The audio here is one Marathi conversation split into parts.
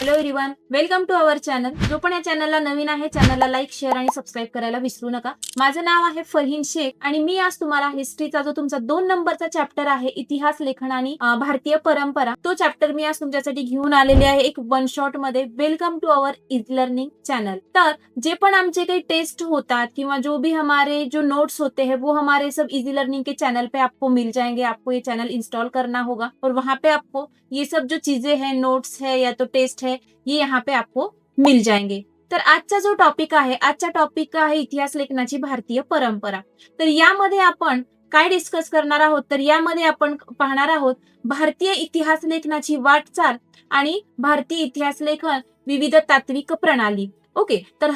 Hello everyone, welcome to our channel. जो पण या चॅनलला नवीन आहे चॅनलला लाईक, शेअर आणि सबस्क्राईब करायला विसरू नका. माझं नाव आहे फरहीन शेख आणि मी आज तुम्हाला हिस्ट्रीचा जो तुमचा 2 नंबरचा चॅप्टर आहे इतिहास लेखन आणि भारतीय परंपरा, तो चॅप्टर मी आज तुमच्यासाठी घेऊन आलेले आहे एक वन शॉट मध्ये. Welcome to our easy learning channel. तर जे पण आमचे काही टेस्ट होतात किंवा जो भी हमारे जो नोट्स होते हैं वो हमारे सब इजी लर्निंग के चैनल पे आपको मिल जाएंगे. आपको ये चैनल इंस्टॉल करना होगा और वहां पे आपको ये सब जो चीजें हैं, नोट्स है या तो टेस्ट है, ये यहाँ पे आपको मिल जाएंगे. तर आजचा जो टॉपिक आहे, आजचा टॉपिक आहे इतिहास लेखनाची भारतीय परंपरा. तर यामध्ये आपण काय डिस्कस करणार आहोत, तर यामध्ये आपण पाहणार आहोत भारतीय इतिहास लेखनाची वाटचाल आणि भारतीय इतिहास लेखन विविध तात्विक प्रणाली. ओके, तर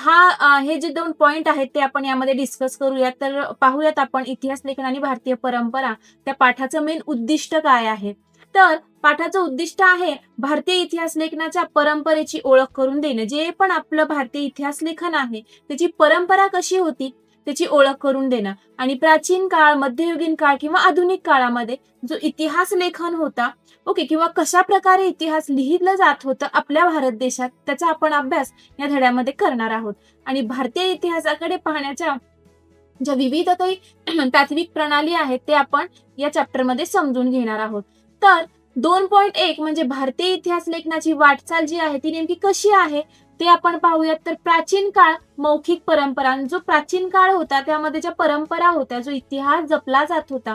हे जे 2 पॉइंट आहेत ते आपण यामध्ये डिस्कस करूयात. तर पाहूयात आपण इतिहास लेखन आणि भारतीय परंपरा त्या पाठाचं मेन उद्दिष्ट काय आहे. तर पाठाचं उद्दिष्ट आहे भारतीय इतिहास लेखनाच्या परंपरेची ओळख करून देणे. जे पण आपलं भारतीय इतिहास लेखन आहे त्याची परंपरा कशी होती त्याची ओळख करून देणं आणि प्राचीन काळ, मध्ययुगीन काळ किंवा आधुनिक काळामध्ये जो इतिहास लेखन होता, ओके, किंवा कशा प्रकारे इतिहास लिहिलं जात होतं आपल्या भारत देशात, त्याचा आपण अभ्यास या धड्यामध्ये करणार आहोत. आणि भारतीय इतिहासाकडे पाहण्याच्या ज्या विविध काही तात्विक प्रणाली आहेत ते आपण या चॅप्टरमध्ये समजून घेणार आहोत. तर 2.1 म्हणजे भारतीय इतिहास लेखनाची वाटचाल जी आहे ती नेमकी कशी आहे ते आपण पाहूयात. तर प्राचीन काळ, मौखिक परंपरा. जो प्राचीन काळ होता त्यामध्ये ज्या परंपरा होत्या, जो इतिहास जपला जात होता,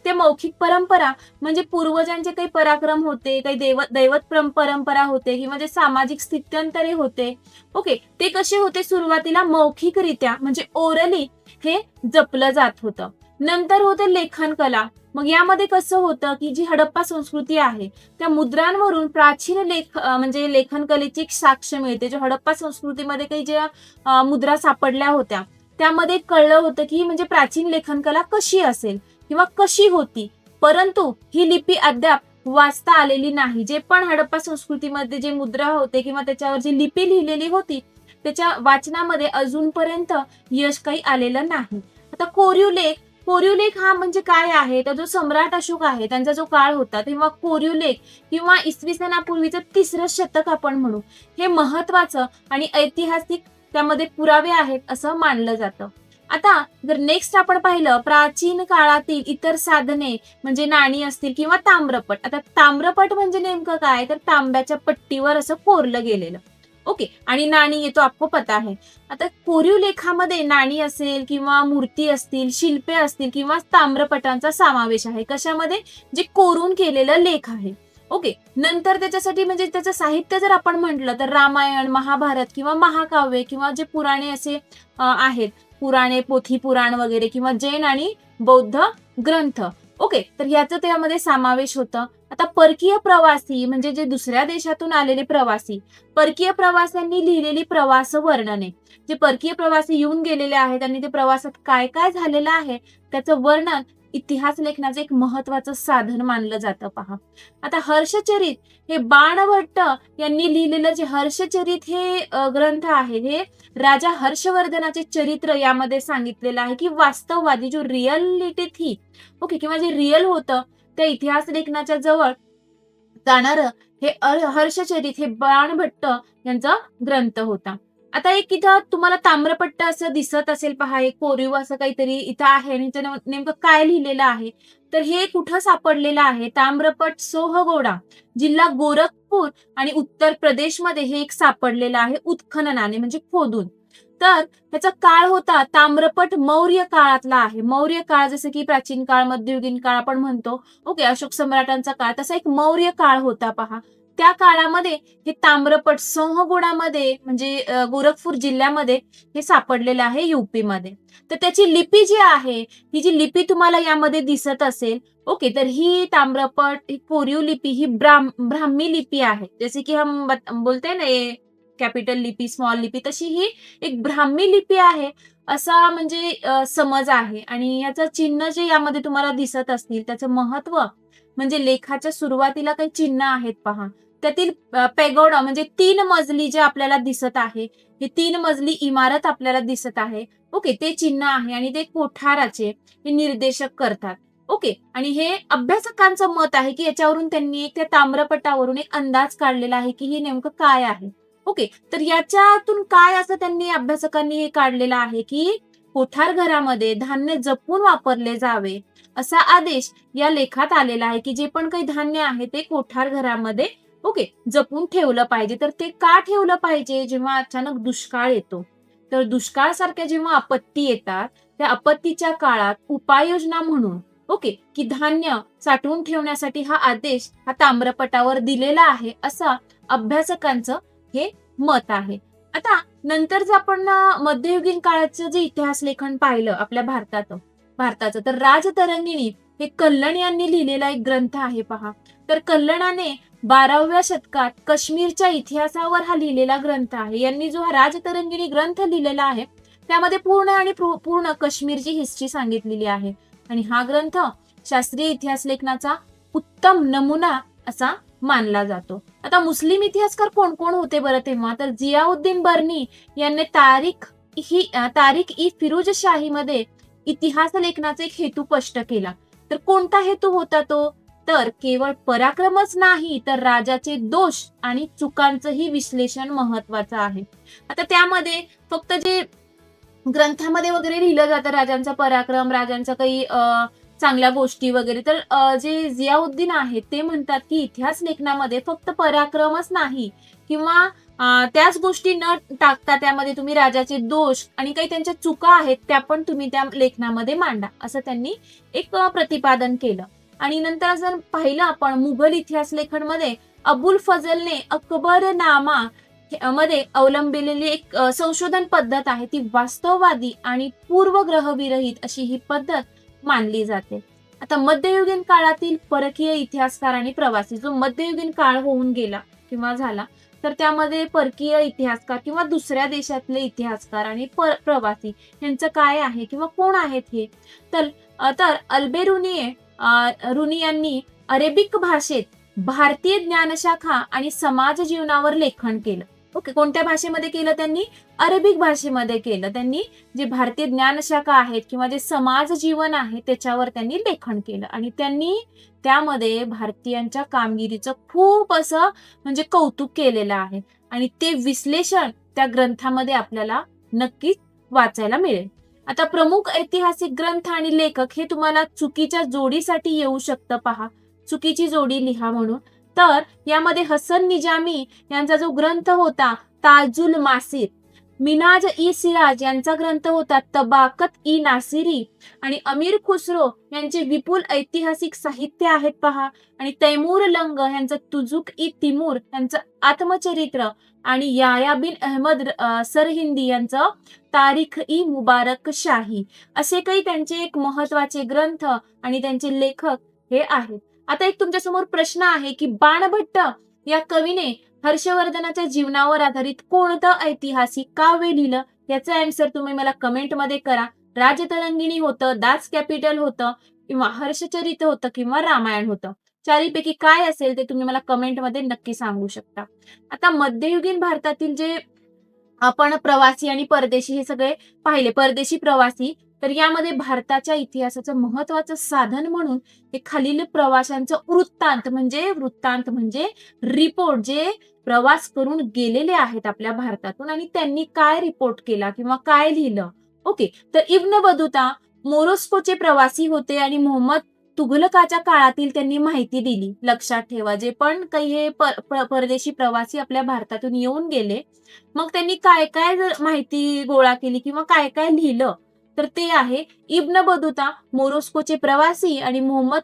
ते मौखिक परंपरा म्हणजे पूर्वजांचे काही पराक्रम होते, काही दैवत परंपरा होते किंवा जे सामाजिक स्थित्यंतरे होते, ओके, ते कसे होते, सुरुवातीला मौखिकरित्या म्हणजे ओरली हे जपलं जात होतं. नंतर होतं लेखन कला. मग यामध्ये कसं होतं की जी हडप्पा संस्कृती आहे त्या मुद्रांवरून प्राचीन म्हणजे लेखन कलेची एक साक्ष मिळते. जो हडप्पा संस्कृतीमध्ये काही ज्या मुद्रा सापडल्या होत्या त्यामध्ये कळलं होतं की म्हणजे प्राचीन लेखन कला कशी असेल किंवा कशी होती. परंतु ही लिपी अद्याप वाचता आलेली नाही. जे पण हडप्पा संस्कृतीमध्ये जे मुद्रा होते किंवा त्याच्यावर जी लिपी लिहिलेली होती त्याच्या वाचनामध्ये अजूनपर्यंत यश काही आलेलं नाही. आता कोरीव लेख हा म्हणजे काय आहे, तर जो सम्राट अशोक आहे त्यांचा जो काळ होता तेव्हा कोरीव लेख किंवा इसवी सनापूर्वीचं 3रं शतक आपण म्हणू, हे महत्वाचं आणि ऐतिहासिक त्यामध्ये पुरावे आहेत असं मानलं जातं. आता जर नेक्स्ट आपण पाहिलं प्राचीन काळातील इतर साधने म्हणजे नाणी असतील किंवा ताम्रपट. आता ताम्रपट म्हणजे नेमकं काय, तर तांब्याच्या पट्टीवर असं कोरलं गेलेलं, ओके, आणि नाणी येतो आपको पता आहे. आता कोरीव लेखामध्ये नाणी असेल किंवा मूर्ती असतील, शिल्पे असतील किंवा ताम्रपटांचा समावेश आहे. कशामध्ये, जे कोरून केलेलं लेख आहे, ओके. नंतर त्याच्यासाठी म्हणजे त्याचं साहित्य जर आपण म्हटलं तर रामायण, महाभारत किंवा महाकाव्य किंवा जे पुराणे असे आहेत, पुराणे, पोथी पुराण वगैरे किंवा जैन आणि बौद्ध ग्रंथ, ओके, तर याचं त्यामध्ये समावेश होतं. आता परकीय प्रवासी म्हणजे जे दुसऱ्या देशातून आलेले प्रवासी, परकीय प्रवाशांनी लिहिलेली प्रवास वर्णने. जे परकीय प्रवासी येऊन गेलेले आहेत आणि ते प्रवासात काय काय झालेलं आहे त्याचं वर्णन इतिहास लेखनाचं एक महत्वाचं साधन मानलं जातं. पहा, आता हर्षचरित हे बाणभट्ट यांनी लिहिलेलं जे हर्षचरित हे ग्रंथ आहे, हे राजा हर्षवर्धनाचे चरित्र यामध्ये सांगितलेलं आहे की वास्तववादी जो रिअलिटी थी, ओके, किंवा जे रिअल होतं त्या इतिहास लेखनाच्या जवळ जाणारं हे हर्षचरित हे बाणभट्ट यांचा ग्रंथ होता. आता एक इथं तुम्हाला ताम्रपट्ट असं दिसत असेल, पहा, एक कोरीव असं काहीतरी इथं आहे आणि नेमकं काय लिहिलेलं आहे, तर हे कुठं सापडलेलं आहे, ताम्रपट सोहगोडा, जिल्हा गोरखपूर आणि उत्तर प्रदेशमध्ये हे एक सापडलेलं आहे उत्खननाने म्हणजे खोदून. तर त्याचा काळ होता ताम्रपट मौर्य काळातला आहे. मौर्य काळ जसं की प्राचीन काळ, मध्ययुगीन काळ आपण म्हणतो, ओके, अशोक सम्राटांचा काळ, तसा एक मौर्य काळ होता. पहा, त्या काळामध्ये हे ताम्रपट सोहगोडामध्ये म्हणजे गोरखपूर जिल्ह्यामध्ये हे सापडलेलं आहे युपी मध्ये. तर त्याची लिपी जी आहे, ही जी लिपी तुम्हाला यामध्ये दिसत असेल, ओके, तर ही ताम्रपट, ही कोरीव लिपी, ही ब्राह्मी लिपी आहे. जसे की हम बोलते ना कॅपिटल लिपी, स्मॉल लिपी, तशी ही एक ब्राह्मी लिपी आहे असा म्हणजे समज आहे. आणि याचं चिन्ह जे यामध्ये तुम्हाला दिसत असतील त्याचं महत्व म्हणजे लेखाच्या सुरुवातीला काही चिन्ह आहेत. पहा, त्यातील पेगोडा म्हणजे 3 मजली जे आपल्याला दिसत आहे, हे 3 मजली इमारत आपल्याला दिसत आहे, ओके, ते चिन्ह आहे आणि ते कोठाराचे हे निर्देशक करतात. ओके. आणि हे अभ्यासकांचं मत आहे, की याच्यावरून त्यांनी त्या ताम्रपटावरून एक अंदाज काढलेला आहे, की हे नेमकं काय आहे. ओके. तर याच्यातून काय असं त्यांनी अभ्यासकांनी हे काढलेलं आहे, की कोठार घरामध्ये धान्य जपून वापरले जावे, असा आदेश या लेखात आलेला आहे, की जे पण काही धान्य आहे ते कोठार घरामध्ये ओके, जपून ठेवलं पाहिजे. तर ते का ठेवलं पाहिजे? जेव्हा अचानक दुष्काळ येतो, तर दुष्काळासारख्या जेव्हा आपत्ती येतात, त्या आपत्तीच्या काळात उपाययोजना म्हणून ओके, की धान्य साठवून ठेवण्यासाठी हा आदेश हा ताम्रपटावर दिलेला आहे, असा अभ्यासकांचं हे मत आहे. आता नंतर जर आपण मध्ययुगीन काळाचं जे इतिहास लेखन पाहिलं आपल्या भारताचं, तर राजतरंगिणी हे कल्हण यांनी लिहिलेला एक ग्रंथ आहे पहा. तर कल्हणाने 12व्या शतकात काश्मीरच्या इतिहासावर हा लिहिलेला ग्रंथ आहे. यांनी जो हा राजतरंगिणी ग्रंथ लिहिलेला आहे, त्यामध्ये पूर्ण काश्मीरची हिस्ट्री सांगितलेली आहे. आणि हा ग्रंथ शास्त्रीय इतिहास लेखनाचा उत्तम नमुना असा मानला जातो. आता मुस्लिम इतिहासकार कोण कोण होते बरं तेव्हा? तर जियाउद्दीन बर्नी यांनी तारिख ई फिरोजशाही मध्ये इतिहास लेखनाचा एक हेतू स्पष्ट केला. तर कोणता हेतू होता तो? तर केवळ पराक्रमच नाही, तर राजाचे दोष आणि चुकांचंही विश्लेषण महत्वाचं आहे. आता त्यामध्ये फक्त जे ग्रंथामध्ये वगैरे लिहिलं जातं राजांचा पराक्रम, राजांचा काही चांगल्या गोष्टी वगैरे, तर जे जियाउद्दीन आहेत ते म्हणतात, की इतिहास लेखनामध्ये फक्त पराक्रमच नाही किंवा त्याच गोष्टी न टाकता त्यामध्ये तुम्ही राजाचे दोष आणि काही त्यांच्या चुका आहेत त्या पण तुम्ही त्या लेखनामध्ये मांडा, असं त्यांनी एक प्रतिपादन केलं. आणि नंतर जर पाहिलं आपण मुघल इतिहास लेखनमध्ये अबुल फजलने अकबरनामा मध्ये अवलंबिलेली एक संशोधन पद्धत आहे, ती वास्तववादी आणि पूर्वग्रहविरहित अशी ही पद्धत मानली जाते. आता मध्ययुगीन काळातील परकीय इतिहासकार आणि प्रवासी, जो मध्ययुगीन काळ होऊन गेला किंवा झाला, तर त्यामध्ये परकीय इतिहासकार किंवा दुसऱ्या देशातले इतिहासकार आणि प्रवासी यांचं काय आहे किंवा कोण आहेत हे? तर रुनी यांनी अरेबिक भाषेत भारतीय ज्ञानशाखा आणि समाज जीवनावर लेखन केलं. ओके, कोणत्या भाषेमध्ये केलं त्यांनी? अरेबिक भाषेमध्ये केलं. त्यांनी जे भारतीय ज्ञानशाखा आहेत किंवा जे समाज जीवन आहे त्याच्यावर त्यांनी लेखन केलं आणि त्यांनी त्यामध्ये भारतीयांच्या कामगिरीचं खूप असं म्हणजे कौतुक केलेलं आहे आणि ते विश्लेषण त्या ग्रंथामध्ये आपल्याला नक्कीच वाचायला मिळेल. आता प्रमुख ऐतिहासिक ग्रंथ आणि लेखक हे तुम्हाला चुकीच्या जोडीसाठी येऊ शकतं पहा. चुकीची जोडी लिहा म्हणून. तर यामध्ये हसन निजामी यांचा जो ग्रंथ होता ताजुल मासिर, मिनाज ई सिराज यांचा ग्रंथ होता तबाकत ई नासिरी आणि अमीर खुसरो यांचे विपुल ऐतिहासिक साहित्य आहेत पहा. आणि तैमूर लंग यांचं तुजुक ई तिमूर यांचं आत्मचरित्र आणि याया बिन अहमद सरहिंदी यांचं तारीख ई मुबारक शाही, असे काही त्यांचे एक महत्वाचे ग्रंथ आणि त्यांचे लेखक हे आहेत. आता एक तुमच्यासमोर प्रश्न आहे, की बाणभट्ट या कवीने हर्षवर्धनाच्या जीवनावर आधारित कोणतं ऐतिहासिक काव्य लिहिलं? याचं आन्सर तुम्ही मला कमेंटमध्ये करा. राजतरंगिणी होतं, दास कॅपिटल होतं किंवा हर्षचरित होतं किंवा रामायण होतं. चारीपैकी काय असेल ते तुम्ही मला कमेंटमध्ये नक्की सांगू शकता. आता मध्ययुगीन भारतातील जे आपण प्रवासी आणि परदेशी हे सगळे पाहिले, परदेशी प्रवासी, तर यामध्ये भारताच्या इतिहासाचं महत्वाचं साधन म्हणून हे खालील प्रवाशांचं वृत्तांत म्हणजे रिपोर्ट, जे प्रवास करून गेलेले आहेत आपल्या भारतातून आणि त्यांनी काय रिपोर्ट केला किंवा काय लिहिलं. ओके, तर इब्न बतूता मोरोस्कोचे प्रवासी होते आणि मोहम्मद तुघलकाच्या काळातील त्यांनी माहिती दिली. लक्षात ठेवा, जे पण काही हे परदेशी प्रवासी आपल्या भारतातून येऊन गेले, मग त्यांनी काय काय माहिती गोळा केली किंवा काय काय लिहिलं, तर ते आहे इब्न बतूता मोरोस्कोचे प्रवासी आणि मोहम्मद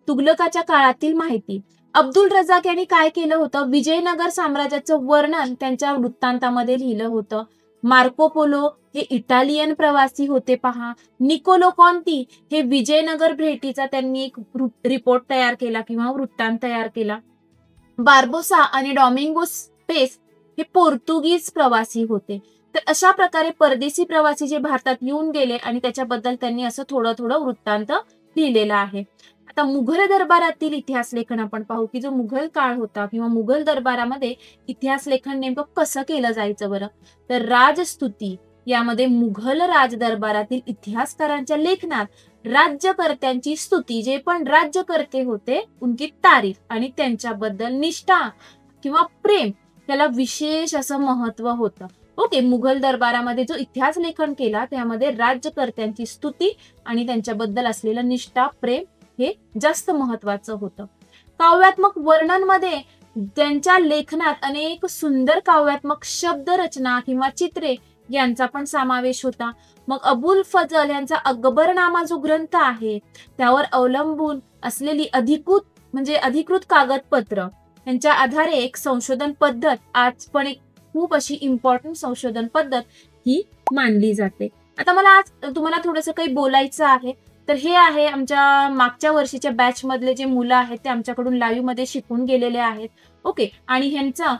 तुघलकाच्या काळातील माहिती. अब्दुल रजाक यांनी काय केलं होतं? विजयनगर साम्राज्याचं वर्णन त्यांच्या वृत्तांतामध्ये लिहिलं होतं. मार्को पोलो हे इटालियन प्रवासी होते पहा. निकोलो कॉन्ती हे विजयनगर भेटीचा त्यांनी एक रिपोर्ट तयार केला किंवा वृत्तांत तयार केला. बार्बोसा आणि डॉमिंगोस पेस हे पोर्तुगीज प्रवासी होते. तर अशा प्रकारे परदेशी प्रवासी जे भारतात येऊन गेले आणि त्याच्याबद्दल त्यांनी असं थोडं थोडं वृत्तांत लिहिलेला आहे. आता मुघल दरबारातील इतिहास लेखन आपण पाहू, की जो मुघल काळ होता किंवा मुघल दरबारामध्ये इतिहास लेखन नेमकं कसं केलं जायचं बरं? तर राजस्तुती यामध्ये मुघल राजदरबारातील इतिहासकारांच्या लेखनात राज्यकर्त्यांची स्तुती, जे पण राज्यकर्ते होते उनकी तारीफ आणि त्यांच्याबद्दल निष्ठा किंवा प्रेम त्याला विशेष असं महत्व होतं. ओके, मुघल दरबारामध्ये जो इतिहास लेखन केला त्यामध्ये राज्यकर्त्यांची स्तुती आणि त्यांच्याबद्दल असलेलं निष्ठा प्रेम हे जास्त महत्वाचं होतं. काव्यात्मक वर्णनमध्ये त्यांच्या लेखनात अनेक सुंदर काव्यात्मक शब्द रचना किंवा चित्रे यांचा पण समावेश होता. मग अबुल फजल यांचा अकबरनामा जो ग्रंथ आहे त्यावर अवलंबून असलेली अधिकृत कागदपत्र यांच्या आधारे एक संशोधन पद्धत आज पण एक खूप अशी इम्पॉर्टंट संशोधन पद्धत ही मानली जाते. आता मला आज तुम्हाला थोडंसं काही बोलायचं आहे. तर हे आहे आमच्या मागच्या वर्षीच्या बॅच मधले जे मुलं आहेत ते आमच्याकडून लाईव्ह मध्ये शिकून गेलेले आहेत. ओके, आणि ह्यांचा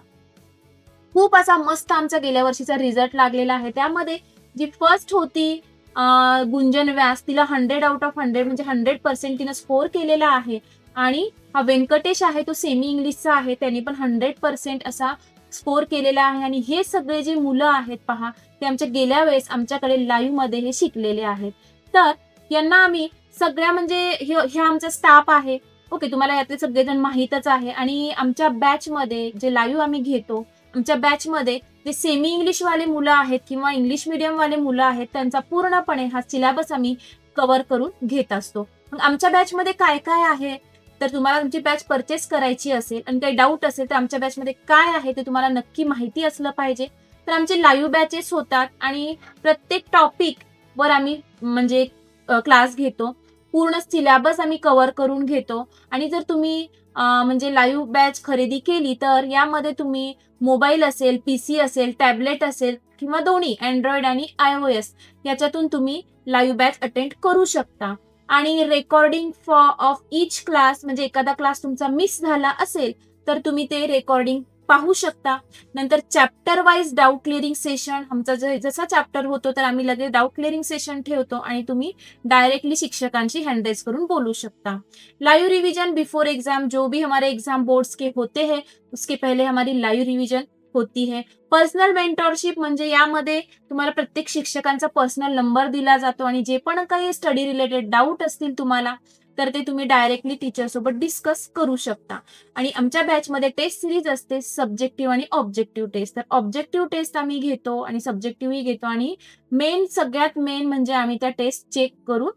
खूप असा मस्त आमचा गेल्या वर्षीचा रिझल्ट लागलेला आहे. त्यामध्ये जी फर्स्ट होती गुंजन व्यास, तिला 100 आउट ऑफ 100 म्हणजे 100% तिनं स्कोर केलेला आहे. आणि हा व्यंकटेश आहे तो सेमी इंग्लिशचा आहे, त्यांनी पण 100% असा स्कोर केलेला आहे. आणि हे सगळे जे मुलं आहेत पहा, ते आमच्या गेल्या वेळेस आमच्याकडे लाईव्ह मध्ये हे शिकलेले आहेत. तर यांना आम्ही सगळ्या म्हणजे हे आमचा स्टाफ आहे. ओके, तुम्हाला यातले सगळेजण माहीतच आहे. आणि आमच्या बॅच मध्ये जे लाईव्ह आम्ही घेतो, आमच्या बॅच मध्ये जे सेमी इंग्लिश वाले मुलं आहेत किंवा इंग्लिश मीडियम वाले मुलं आहेत त्यांचा पूर्णपणे हा सिलेबस आम्ही कव्हर करून घेत असतो. मग आमच्या बॅच मध्ये काय काय आहे, तर तुम्हाला तुमची बॅच परचेस करायची असेल आणि काही डाऊट असेल तर आमच्या बॅच मध्ये काय आहे ते तुम्हाला नक्की माहिती असलं पाहिजे. तर आमचे लाईव्ह बॅचेस होतात आणि प्रत्येक टॉपिक वर आम्ही म्हणजे क्लास घेतो. पूर्ण सिलेबस आम्ही कव्हर करून घेतो. आणि जर तुम्ही म्हणजे लाईव्ह बॅच खरेदी केली तर यामध्ये तुम्ही मोबाईल असेल, पीसी असेल, टॅबलेट असेल किंवा दोन्ही अँड्रॉइड आणि iOS याच्यातून तुम्ही लाईव्ह बॅच अटेंड करू शकता. आणि रेकॉर्डिंग ऑफ इच क्लास म्हणजे एखादा क्लास तुमचा मिस झाला असेल तर तुम्ही ते रेकॉर्डिंग पाहू शकता. नंतर chapter wise doubt clearing session, आमचा जसा चॅप्टर होतो तर आम्ही लगेच डाऊट क्लिअरिंग सेशन ठेवतो आणि तुम्ही डायरेक्टली शिक्षकांशी हँड रेज करून बोलू शकता. लाइव रिवीजन बिफोर एग्जाम, जो भी हमारे एग्जाम बोर्ड्स के होते हैं उसके पहले हमारी लाइव रिवीजन होती है. पर्सनल मेंटरशिप म्हणजे यामध्ये तुम्हाला प्रत्येक शिक्षकांचा पर्सनल नंबर दिला जातो आणि जे पण काही स्टडी रिलेटेड डाऊट असतील तुम्हाला तर ते तुम्ही डायरेक्टली टीचर सोबत डिस्कस करू शकता. आणि आमच्या बॅचमध्ये टेस्ट सिरीज असते सब्जेक्टिव्ह आणि ऑब्जेक्टिव्ह टेस्ट. तर ऑब्जेक्टिव्ह टेस्ट आम्ही घेतो आणि सब्जेक्टिव्हही घेतो आणि सगळ्यात मेन म्हणजे आम्ही त्या टेस्ट चेक करून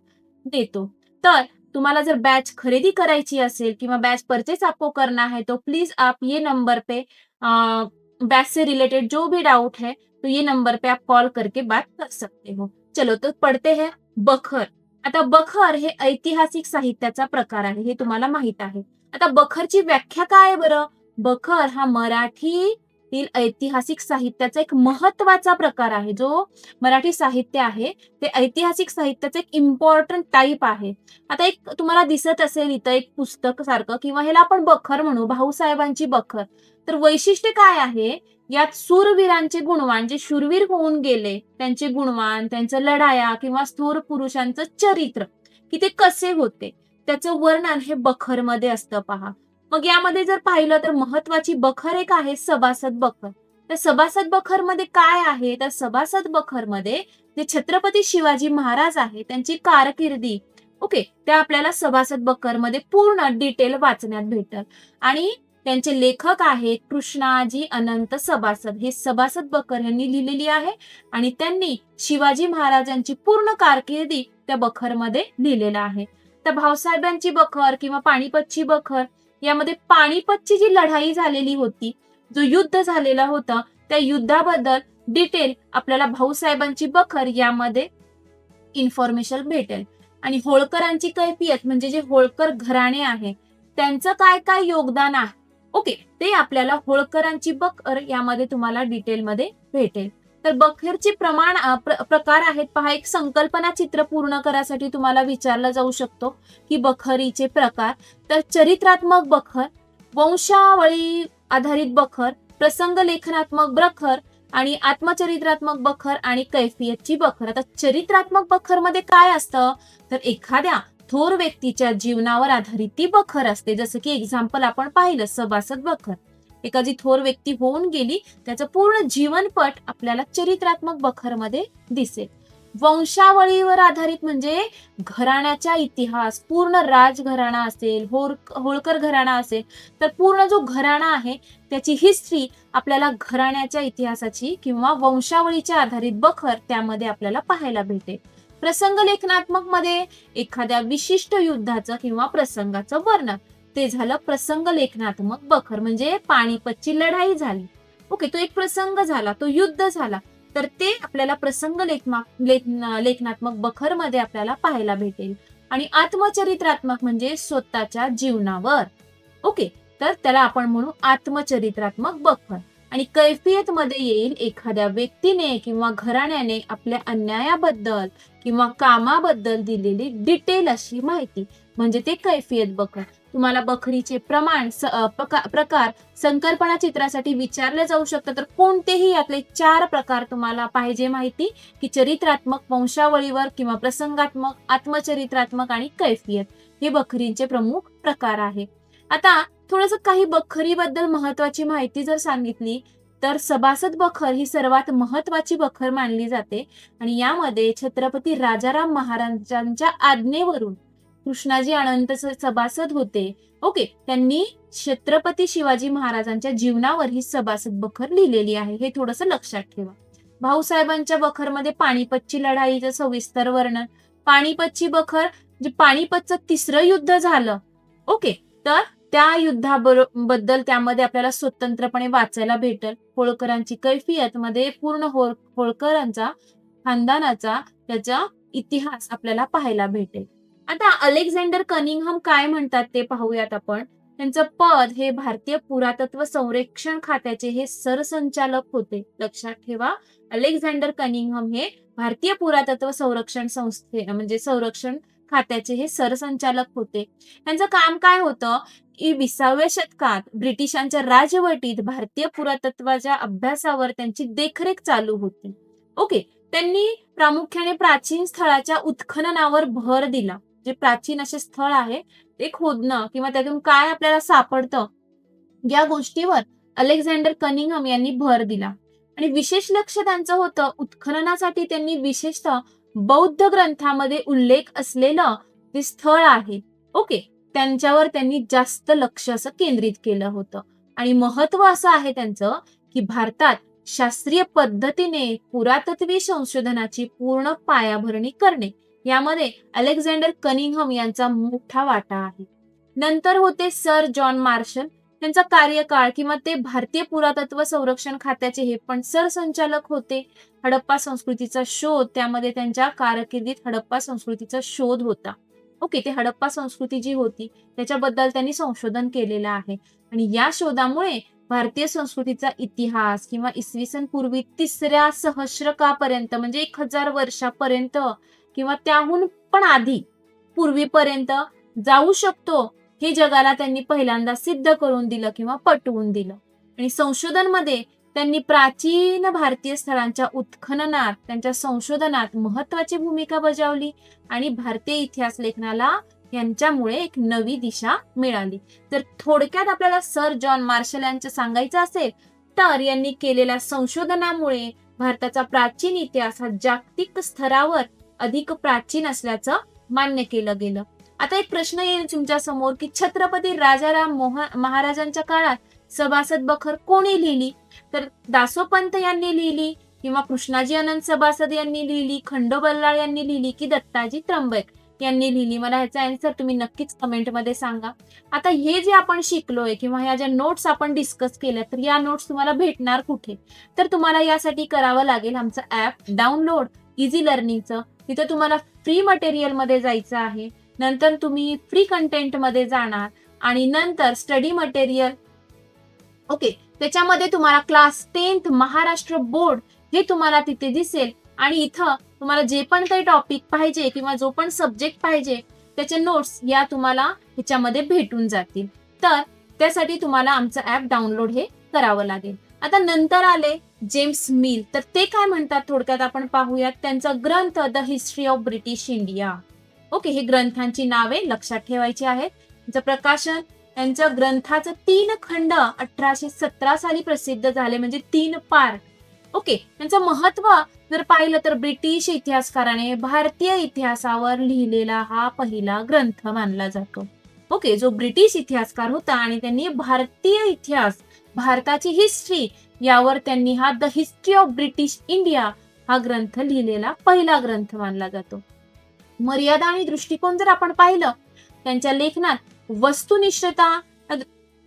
देतो. तर तुम्हाला जर बैच खरीदी करायची असेल किंवा बैच परचेस आपको करना है तो प्लीज आप ये नंबर पे बैच से रिलेटेड जो भी डाउट है तो ये नंबर पे आप कॉल करके बात कर सकते हो. चलो तो पढ़ते हैं बखर. आता बखर हे ऐतिहासिक साहित्याचा प्रकार आहे, हे तुम्हाला माहित आहे. आता बखरची व्याख्या काय आहे बरं? बखर हा मराठीतील ऐतिहासिक साहित्याचा एक महत्वाचा प्रकार आहे. जो मराठी साहित्य आहे ते ऐतिहासिक साहित्याचं एक इम्पॉर्टंट टाईप आहे. आता एक तुम्हाला दिसत असेल इथं एक पुस्तक सारखं किंवा ह्याला आपण बखर म्हणू, भाऊसाहेबांची बखर. तर वैशिष्ट्य काय आहे, यात शूरवीरांचे गुणवान, जे शूरवीर होऊन गेले त्यांचे गुणवान, त्यांचं लढाया किंवा थोर पुरुषांचं चरित्र की ते कसे होते त्याचं वर्णन हे बखर मध्ये असतं पहा. मग यामध्ये जर पाहिलं तर महत्वाची बखर एक आहे सभासद बखर. तर सभासद बखर मध्ये काय आहे, तर सभासद बखर मध्ये जे छत्रपती शिवाजी महाराज आहे त्यांची कारकिर्दी ओके त्या आपल्याला सभासद बखर मध्ये पूर्ण डिटेल वाचण्यात भेटतात. आणि त्यांचे लेखक आहेत कृष्णाजी अनंत सभासद. हे सभासद बखर यांनी लिहिलेली आहे आणि त्यांनी शिवाजी महाराजांची पूर्ण कारकिर्दी त्या बखर मध्ये लिहिलेला आहे. तर भाऊसाहेबांची बखर किंवा पानिपतची बखर यामध्ये पानिपतची जी लढाई झालेली होती, जो युद्ध झालेला होता त्या युद्धाबद्दल डिटेल आपल्याला भाऊसाहेबांची बखर यामध्ये इन्फॉर्मेशन भेटेल. आणि होळकरांची कैफियत म्हणजे जे होळकर घराणे आहे त्यांचं काय काय योगदान आहे ओके ते आपल्याला होळकरांची बखर यामध्ये तुम्हाला डिटेलमध्ये भेटेल. तर बखरचे प्रकार आहेत पहा. एक संकल्पना चित्र पूर्ण करायसाठी तुम्हाला विचारलं जाऊ शकतो की बखरीचे प्रकार. तर चरित्रात्मक बखर, वंशावळी आधारित बखर, प्रसंग लेखनात्मक बखर आणि आत्मचरित्रात्मक बखर आणि कैफियतची बखर. आता चरित्रात्मक बखर मध्ये काय असतं, तर एखाद्या थोर व्यक्तीच्या जीवनावर आधारित ती बखर असते. जसं की एक्झाम्पल आपण पाहिलं सभासद बखर. एखादी थोर व्यक्ती होऊन गेली त्याचं पूर्ण जीवनपट आपल्याला चरित्रात्मक बखर मध्ये दिसेल. वंशावळीवर आधारित म्हणजे घराण्याचा इतिहास, पूर्ण राजघराणा असेल, होळकर घराणा असेल, तर पूर्ण जो घराणा आहे त्याची हिस्ट्री आपल्याला घराण्याच्या इतिहासाची किंवा वंशावळीच्या आधारित बखर त्यामध्ये आपल्याला पाहायला भेटेल. प्रसंग लेखनात्मक मध्ये एखाद्या विशिष्ट युद्धाचं किंवा प्रसंगाचं वर्णन, ते झालं प्रसंग लेखनात्मक बखर. म्हणजे पानिपतची लढाई झाली, ओके, तो एक प्रसंग झाला, तो युद्ध झाला, तर ते आपल्याला प्रसंग लेखनात्मक बखर मध्ये आपल्याला पाहायला भेटेल. आणि आत्मचरित्रात्मक म्हणजे स्वतःच्या जीवनावर, ओके, तर त्याला आपण म्हणू आत्मचरित्रात्मक बखर. आणि कैफियत मध्ये येईल एखाद्या व्यक्तीने किंवा घराण्याने आपल्या अन्यायाबद्दल किंवा कामाबद्दल दिलेली डिटेल अशी माहिती, म्हणजे ते कैफियत बखर. तुम्हाला बखरीचे प्रकार संकल्पना चित्रासाठी विचारले जाऊ शकतात, तर कोणतेही यातले 4 प्रकार तुम्हाला पाहिजे माहिती, की चरित्रात्मक, वंशावळीवर किंवा प्रसंगात्मक, आत्मचरित्रात्मक आणि कैफियत, हे बखरींचे प्रमुख प्रकार आहे. आता थोडंसं काही बखरीबद्दल महत्वाची माहिती जर सांगितली, तर सभासद बखर ही सर्वात महत्वाची बखर मानली जाते. आणि यामध्ये छत्रपती राजाराम महाराजांच्या आज्ञेवरून कृष्णाजी अनंत सभासद होते, ओके, त्यांनी छत्रपती शिवाजी महाराजांच्या जीवनावर ही सभासद बखर लिहिलेली आहे, हे थोडंसं लक्षात ठेवा. भाऊसाहेबांच्या बखरमध्ये पानिपतची लढाईचं सविस्तर वर्णन, पानिपतची बखर म्हणजे पानिपतचं 3रं युद्ध झालं, ओके, तर त्या युद्धाबद्दल त्यामध्ये आपल्याला स्वतंत्रपणे वाचायला भेटेल. होळकरांची कैफियत मध्ये पूर्ण होळकरांचा खानदानाचा त्याचा इतिहास आपल्याला पाहायला भेटेल. आता अलेक्झांडर कनिंघम काय म्हणतात ते पाहूयात आपण. त्यांचं पद हे भारतीय पुरातत्व संरक्षण खात्याचे हे सरसंचालक होते. लक्षात ठेवा, अलेक्झांडर कनिंघम हे भारतीय पुरातत्व संरक्षण म्हणजे संरक्षण खात्याचे हे सरसंचालक होते. त्यांचं काम काय होतं, की 20व्या शतकात ब्रिटिशांच्या राजवटीत भारतीय पुरातत्वाच्या अभ्यासावर त्यांची देखरेख चालू होती, ओके. त्यांनी प्रामुख्याने प्राचीन स्थळाच्या उत्खननावर भर दिला. जे प्राचीन असे स्थळ आहे ते खोदणं किंवा त्यातून काय आपल्याला सापडतं, या गोष्टीवर अलेक्झांडर कनिंघम यांनी भर दिला. आणि विशेष लक्ष त्यांचं होतं उत्खननासाठी. त्यांनी विशेषतः बौद्ध ग्रंथामध्ये उल्लेख असलेलं जे स्थळ आहे, ओके, त्यांच्यावर त्यांनी जास्त लक्ष असं केंद्रित केलं होतं. आणि महत्व असं आहे त्यांचं, की भारतात शास्त्रीय पद्धतीने पुरातत्वीय संशोधनाची पूर्ण पायाभरणी करणे, यामध्ये अलेक्झांडर कनिंघम यांचा मोठा वाटा आहे. नंतर होते सर जॉन मार्शल. त्यांचा कार्यकाळ किंवा ते भारतीय पुरातत्व संरक्षण खात्याचे हे पण सरसंचालक होते. हडप्पा संस्कृतीचा शोध, त्यामध्ये त्यांच्या कारकिर्दीत हडप्पा संस्कृतीचा शोध होता, ओके. ते हडप्पा संस्कृती जी होती त्याच्याबद्दल त्यांनी संशोधन केलेलं आहे. आणि या शोधामुळे भारतीय संस्कृतीचा इतिहास किंवा इसवी सन पूर्वी 3ऱ्या सहस्रकापर्यंत म्हणजे 1000 वर्षापर्यंत किंवा त्याहून पण आधी पूर्वीपर्यंत जाऊ शकतो, हे जगाला त्यांनी पहिल्यांदा सिद्ध करून दिलं किंवा पटवून दिलं. आणि संशोधनमध्ये त्यांनी प्राचीन भारतीय स्थळांच्या उत्खननात, त्यांच्या संशोधनात महत्वाची भूमिका बजावली. आणि भारतीय इतिहास लेखनाला यांच्यामुळे एक नवी दिशा मिळाली. तर थोडक्यात आपल्याला सर जॉन मार्शल यांचं सांगायचं असेल, तर यांनी केलेल्या संशोधनामुळे भारताचा प्राचीन इतिहास हा जागतिक स्तरावर अधिक प्राचीन असल्याचं मान्य केलं गेलं. आता एक प्रश्न येईल तुमच्या समोर, की छत्रपती राजाराम महाराजांच्या काळात सभासद बखर कोणी लिहिली? तर दासोपंत यांनी लिहिली किंवा कृष्णाजी अनंत सभासद यांनी लिहिली, खंडो बल्लाळ यांनी लिहिली, की दत्ताजी त्र्यंबक यांनी लिहिली? मला ह्याचा आन्सर तुम्ही नक्कीच कमेंटमध्ये सांगा. आता हे जे आपण शिकलोय किंवा ह्या ज्या नोट्स आपण डिस्कस केल्या, तर या नोट्स तुम्हाला भेटणार कुठे? तर तुम्हाला यासाठी करावं लागेल आमचं ऍप डाउनलोड, इझी लर्निंगचं. तिथे तुम्हाला फ्री मटेरियल मध्ये जायचं आहे. नंतर तुम्ही फ्री कंटेंट मध्ये जाणार आणि नंतर स्टडी मटेरियल, ओके, त्याच्यामध्ये तुम्हाला क्लास 10th महाराष्ट्र बोर्ड हे तुम्हाला तिथे दिसेल. आणि इथं तुम्हाला जे पण काही टॉपिक पाहिजे किंवा जो पण सब्जेक्ट पाहिजे त्याचे नोट्स या तुम्हाला ह्याच्यामध्ये भेटून जातील. तर त्यासाठी तुम्हाला आमचं ऍप डाउनलोड हे करावं लागेल. आता नंतर आले जेम्स मिल. तर ते काय म्हणतात थोडक्यात आपण पाहूयात. त्यांचा ग्रंथ the history of British India, okay, हे ग्रंथांची नावे लक्षात ठेवायची आहेत. त्यांचं प्रकाशन, त्यांच्या ग्रंथाचं 3 खंड 1817 साली प्रसिद्ध झाले, म्हणजे 3 पार्ट. ओके, त्यांचं महत्व जर पाहिलं तर ब्रिटिश इतिहासकाराने भारतीय इतिहासावर लिहिलेला हा पहिला ग्रंथ मानला जातो. ओके, जो ब्रिटिश इतिहासकार होता आणि त्यांनी भारतीय इतिहास, भारताची हिस्ट्री यावर त्यांनी हा the history of British India हा ग्रंथ लिहिलेला पहिला ग्रंथ मानला जातो. मर्यादा आणि दृष्टिकोन जर आपण पाहिलं त्यांच्या लेखनात वस्तुनिष्ठता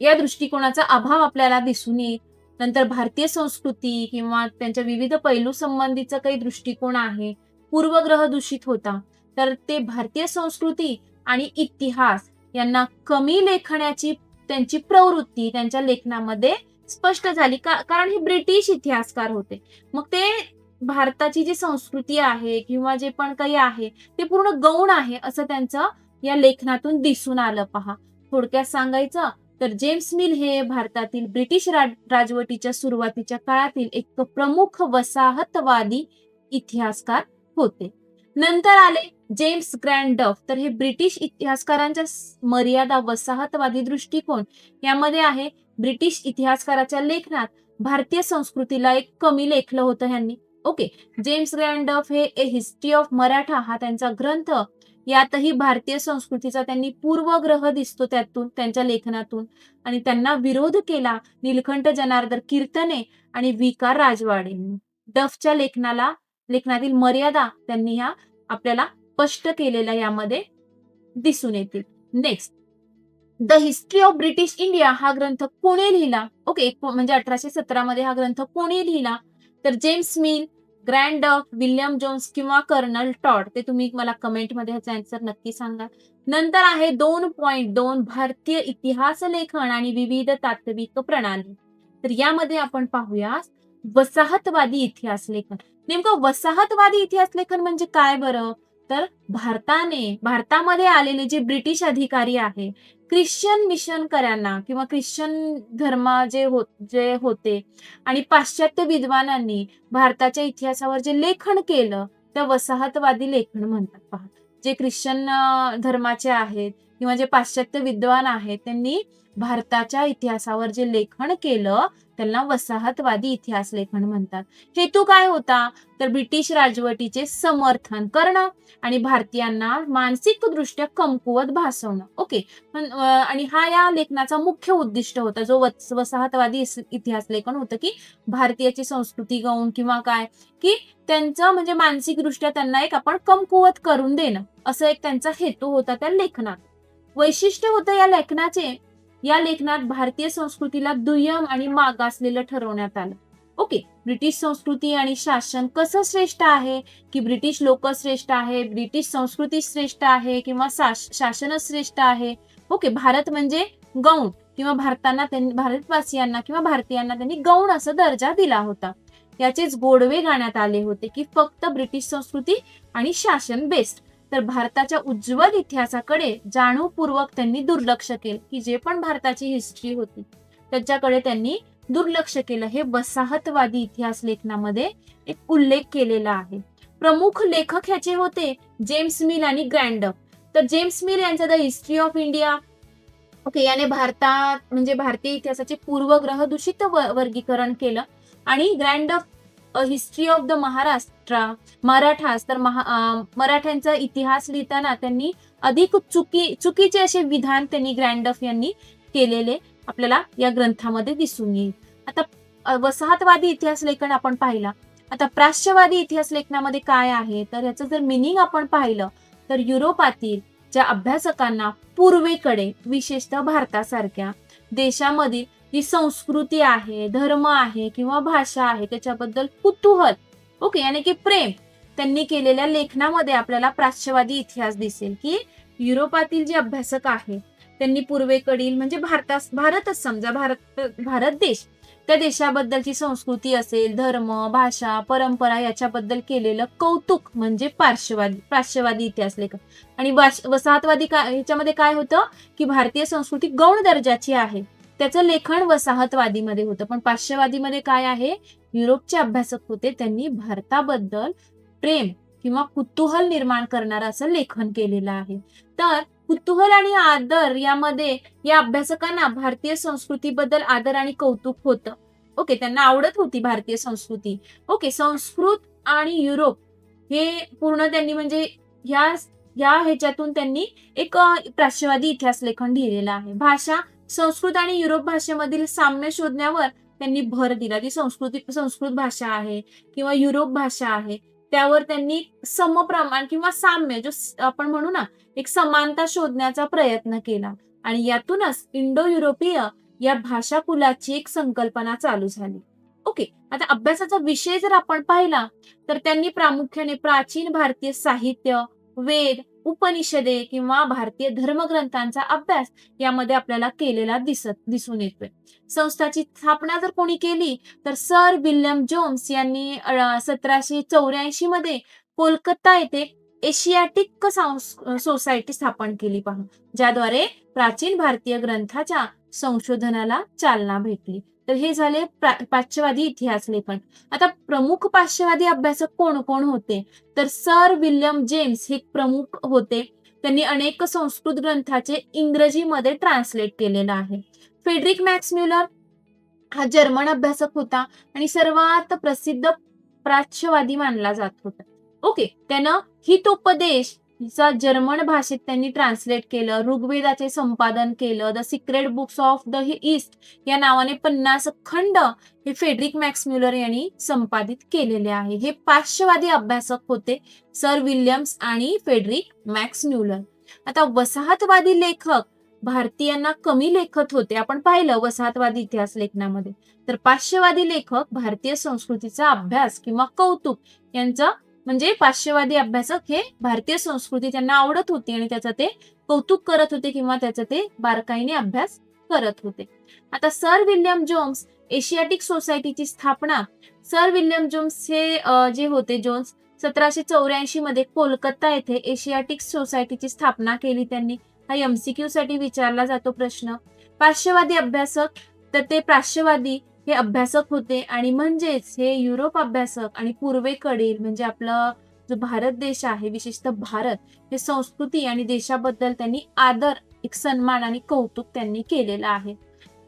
या दृष्टिकोनाचा अभाव आपल्याला दिसून येईल. नंतर भारतीय संस्कृती किंवा त्यांच्या विविध पैलू संबंधीचा काही दृष्टिकोन आहे, पूर्वग्रह दूषित होता. तर ते भारतीय संस्कृती आणि इतिहास यांना कमी लेखण्याची त्यांची प्रवृत्ती त्यांच्या लेखनामध्ये स्पष्ट झाली कारण हे ब्रिटिश इतिहासकार होते. मग ते भारताची जी संस्कृती आहे किंवा जे पण काही आहे ते पूर्ण गौण आहे असं त्यांचं या लेखनातून दिसून आलं. पहा, थोडक्यात सांगायचं तर जेम्स मिल हे भारतातील ब्रिटिश राजवटीच्या सुरुवातीच्या काळातील एक प्रमुख वसाहतवादी इतिहासकार होते. नंतर आले जेम्स ग्रँड डफ. तर हे ब्रिटिश इतिहासकारांच्या मर्यादा, वसाहतवादी दृष्टिकोन यामध्ये आहे. ब्रिटिश इतिहासकाराच्या लेखनात भारतीय संस्कृतीला एक कमी लेखलं होतं ह्यांनी. ओके, जेम्स ग्रँड डफ हे ए हिस्ट्री ऑफ मराठा हा त्यांचा ग्रंथ, यातही भारतीय संस्कृतीचा त्यांनी पूर्वग्रह दिसतो त्यातून, त्यांच्या लेखनातून. आणि त्यांना विरोध केला नीलकंठ जनार्दन कीर्तने आणि विकार राजवाडे. डफच्या लेखनातील मर्यादा त्यांनी ह्या आपल्याला स्पष्ट केलेल्या यामध्ये दिसून येतील. Next, the history of British India हा ग्रंथ कोणी लिहिला? ओके, म्हणजे 1817 मध्ये हा ग्रंथ कोणी लिहिला? तर जेम्स मिल, ग्रँड डफ, विल्यम जोन्स किंवा कर्नल टॉड. ते तुम्ही मला कमेंटमध्ये ह्याचा आन्सर नक्की सांगा. नंतर आहे 2.2 भारतीय इतिहास लेखन आणि विविध तात्विक प्रणाली. तर यामध्ये आपण पाहूया वसाहतवादी इतिहास लेखन. नेमकं वसाहतवादी इतिहास लेखन म्हणजे काय बरं? तर भारतामध्ये आलेले जे ब्रिटिश अधिकारी आहे, ख्रिश्चन मिशनकऱ्यांना किंवा ख्रिश्चन धर्म जे होते आणि पाश्चात्य विद्वानांनी भारताच्या इतिहासावर जे लेखन केलं त्या वसाहतवादी लेखन म्हणतात. पहा, जे ख्रिश्चन धर्माचे आहेत किंवा जे पाश्चात्य विद्वान आहेत त्यांनी भारताच्या इतिहासावर जे लेखन केलं त्यांना वसाहतवादी इतिहास लेखन म्हणतात. हेतू काय होता? तर ब्रिटिश राजवटीचे समर्थन करणं आणि भारतीयांना मानसिकदृष्ट्या कमकुवत भासवणं. ओके, आणि हा या लेखनाचा मुख्य उद्दिष्ट होता, जो वसाहतवादी इतिहास लेखन होतं की भारतीयाची संस्कृती गौण किंवा काय की त्यांचं म्हणजे मानसिकदृष्ट्या त्यांना एक आपण कमकुवत करून देणं, असं एक त्यांचा हेतू होता त्या लेखनात. वैशिष्ट्य होतं या लेखनात भारतीय संस्कृतीला दुय्यम आणि मागासलेलं ठरवण्यात आलं. ओके, ब्रिटिश संस्कृती आणि शासन कसं श्रेष्ठ आहे की ब्रिटिश लोक श्रेष्ठ आहे, ब्रिटिश संस्कृती श्रेष्ठ आहे किंवा शासनच श्रेष्ठ आहे. ओके, भारत म्हणजे गौण किंवा भारतवासियांना किंवा भारतीयांना त्यांनी गौण असा दर्जा दिला होता. याचेच गोडवे गाण्यात आले होते की फक्त ब्रिटिश संस्कृती आणि शासन बेस्ट. तर भारताच्या उज्ज्वल इतिहासाकडे जाणीवपूर्वक त्यांनी दुर्लक्ष केलं की जे पण भारताची हिस्ट्री होती त्याच्याकडे त्यांनी दुर्लक्ष केलं. हे वसाहतवादी इतिहास लेखनामध्ये एक उल्लेख केलेला आहे. प्रमुख लेखक ह्याचे होते जेम्स मिल आणि ग्रँड डफ. तर जेम्स मिल यांचा the history of India, okay, याने भारतात म्हणजे भारतीय इतिहासाचे पूर्वग्रह दूषित वर्गीकरण केलं. आणि ग्रँड डफ हिस्ट्री ऑफ द मराठास. तर मराठ्यांचा इतिहास लिहिताना त्यांनी अधिक चुकीचे असे विधान त्यांनी ग्रँड डफ यांनी केलेले आपल्याला या ग्रंथामध्ये दिसून येईल. आता वसाहतवादी इतिहास लेखन आपण पाहिला. आता प्राच्यवादी इतिहास लेखनामध्ये काय आहे तर याचं जर मिनिंग आपण पाहिलं तर युरोपातील ज्या अभ्यासकांना पूर्वेकडे विशेषतः भारतासारख्या देशामधील जी संस्कृती आहे, धर्म आहे किंवा भाषा आहे त्याच्याबद्दल कुतूहल, ओके, यानी की प्रेम त्यांनी केलेल्या लेखनामध्ये आपल्याला प्राच्यवादी इतिहास दिसेल की युरोपातील जे अभ्यासक आहेत त्यांनी पूर्वेकडील म्हणजे भारतच समजा भारत देश, त्या देशाबद्दलची संस्कृती असेल, धर्म, भाषा, परंपरा याच्याबद्दल केलेलं कौतुक म्हणजे प्राच्यवादी इतिहास लेखन. आणि वसाहतवादी ह्याच्यामध्ये काय होतं की भारतीय संस्कृती गौण दर्जाची आहे त्याचं लेखन वसाहतवादीमध्ये होतं. पण पाश्चवादीमध्ये काय आहे, युरोपचे अभ्यासक होते त्यांनी भारताबद्दल प्रेम किंवा कुतूहल निर्माण करणारं असं लेखन केलेलं आहे. तर कुतूहल आणि आदर यामध्ये या अभ्यासकांना भारतीय संस्कृतीबद्दल आदर आणि कौतुक होतं. ओके, त्यांना आवडत होती भारतीय संस्कृती. ओके, संस्कृत आणि युरोप हे पूर्ण त्यांनी म्हणजे ह्या ह्या ह्याच्यातून त्यांनी एक प्राच्यवादी इतिहास लेखन लिहिलेलं आहे. भाषा, संस्कृत आणि युरोप भाषेमधील साम्य शोधण्यावर त्यांनी भर दिला. जी संस्कृत भाषा आहे किंवा युरोप भाषा आहे, त्यावर त्यांनी समप्रमाण किंवा साम्य आपण म्हणू ना, एक समानता शोधण्याचा प्रयत्न केला आणि यातूनच इंडो युरोपीय या भाषाकुलाची एक संकल्पना चालू झाली. ओके, आता अभ्यासाचा विषय जर आपण पाहिला, तर त्यांनी प्रामुख्याने प्राचीन भारतीय साहित्य, वेद, उपनिषदे किंवा भारतीय धर्मग्रंथांचा अभ्यास यामध्ये आपल्याला केलेला दिसून येतोय. संस्थाची स्थापना जर कोणी केली, तर सर विल्यम जोन्स यांनी 1784 मध्ये कोलकाता येथे एशियाटिक सोसायटी स्थापन केली पहा, ज्याद्वारे प्राचीन भारतीय ग्रंथाच्या संशोधनाला चालना भेटली. तर हे झाले पाश्चवादी इतिहास लेखन. आता प्रमुख पाश्चवादी अभ्यासक कोण कोण होते, तर सर विल्यम जेम्स हे प्रमुख होते. त्यांनी अनेक संस्कृत ग्रंथाचे इंग्रजीमध्ये ट्रान्सलेट केलेलं आहे. फ्रेडरिक मॅक्स म्युलर हा जर्मन अभ्यासक होता आणि सर्वात प्रसिद्ध प्राच्यवादी मानला जात होता. ओके, त्यानं हितोपदेश जर्मन भाषेत त्यांनी ट्रान्सलेट केलं. ऋग्वेदाचे संपादन केलं. The secret books of the east या नावाने 50 खंड हे फ्रेडरिक मॅक्स म्युलर यांनी संपादित केलेले आहे. हे पाश्चवादी अभ्यासक होते, सर विल्यम्स आणि फ्रेडरिक मॅक्स म्युलर. आता वसाहतवादी लेखक भारतीयांना कमी लेखत होते. आपण पाहिलं वसाहतवादी इतिहास लेखनामध्ये. तर पाश्चवादी लेखक भारतीय संस्कृतीचा अभ्यास किंवा कौतुक यांचा म्हणजे पाश्चवादी अभ्यासक हे भारतीय संस्कृती त्यांना आवडत होती आणि त्याचं ते कौतुक करत होते किंवा त्याचा ते बारकाईने अभ्यास करत होते. आता सर विल्यम जोन्स एशियाटिक सोसायटीची स्थापना, सर विल्यम जोन्स हे जे होते जोन्स 1784 मध्ये कोलकाता येथे एशियाटिक सोसायटीची स्थापना केली त्यांनी. हा एमसीक्यू साठी विचारला जातो प्रश्न. पाश्चवादी अभ्यासक, तर ते पाश्चवादी हे अभ्यासक होते आणि म्हणजेच हे युरोप अभ्यासक आणि पूर्वेकडील म्हणजे आपला जो भारत देश आहे, विशेषतः भारत, हे संस्कृती आणि देशाबद्दल त्यांनी आदर, एक सन्मान आणि कौतुक त्यांनी केलेलं आहे.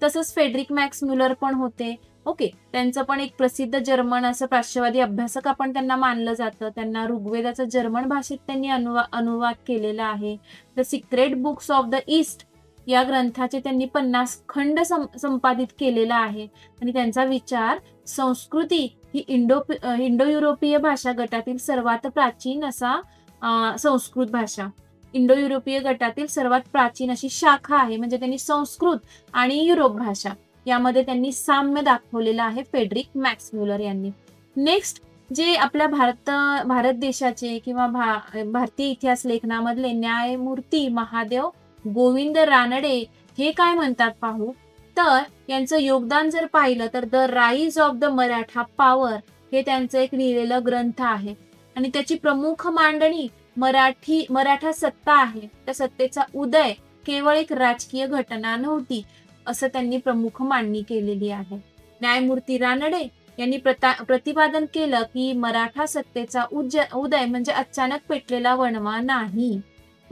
तसंच फ्रेडरिक मॅक्स म्युलर पण होते. ओके, त्यांचं पण एक प्रसिद्ध जर्मन असं पाश्चवादी अभ्यासक आपण त्यांना मानलं जातं. त्यांना ऋग्वेदाचा जर्मन भाषेत त्यांनी अनुवाद केलेला आहे. The secret books of the east या ग्रंथाचे त्यांनी 50 खंड संपादित केलेला आहे आणि त्यांचा विचार संस्कृती ही इंडो युरोपीय भाषा गटातील सर्वात प्राचीन असा संस्कृत भाषा, इंडो युरोपीय गटातील सर्वात प्राचीन अशी शाखा आहे. म्हणजे त्यांनी संस्कृत आणि युरोप भाषा यामध्ये त्यांनी साम्य दाखवलेलं आहे फ्रेडरिक मॅक्स म्युलर यांनी. नेक्स्ट जे आपल्या भारत देशाचे किंवा भारतीय इतिहास लेखनामधले न्यायमूर्ती महादेव गोविंद रानडे हे काय म्हणतात पाहू, तर यांचं योगदान जर पाहिलं तर the rise of the Maratha power हे त्यांचं एक लिहिलेलं ग्रंथ आहे आणि त्याची प्रमुख मांडणी मराठा सत्ता आहे, त्या सत्तेचा उदय केवळ एक राजकीय घटना नव्हती असं त्यांनी प्रमुख मांडणी केलेली आहे. न्यायमूर्ती रानडे यांनी प्रतिपादन केलं की मराठा सत्तेचा उदय म्हणजे अचानक पेटलेला वणवा नाही.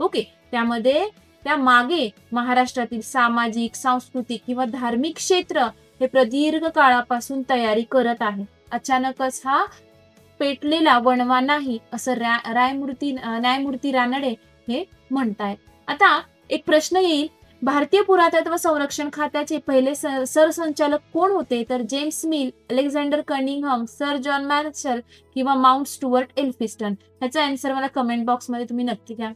ओके, त्या मागे महाराष्ट्रातील सामाजिक, सांस्कृतिक किंवा धार्मिक क्षेत्र हे प्रदीर्घ काळापासून तयारी करत आहे. अचानकच हा पेटलेला वणवा नाही असं न्यायमूर्ती रानडे हे म्हणतायत. आता एक प्रश्न येईल, भारतीय पुरातत्व संरक्षण खात्याचे पहिले सरसंचालक कोण होते, तर James mill, Alexander Cunningham, sir John Marshall किंवा माउंट स्टुअर्ट एल्फिस्टन. ह्याचा आन्सर मला कमेंट बॉक्स मध्ये तुम्ही नक्की द्या.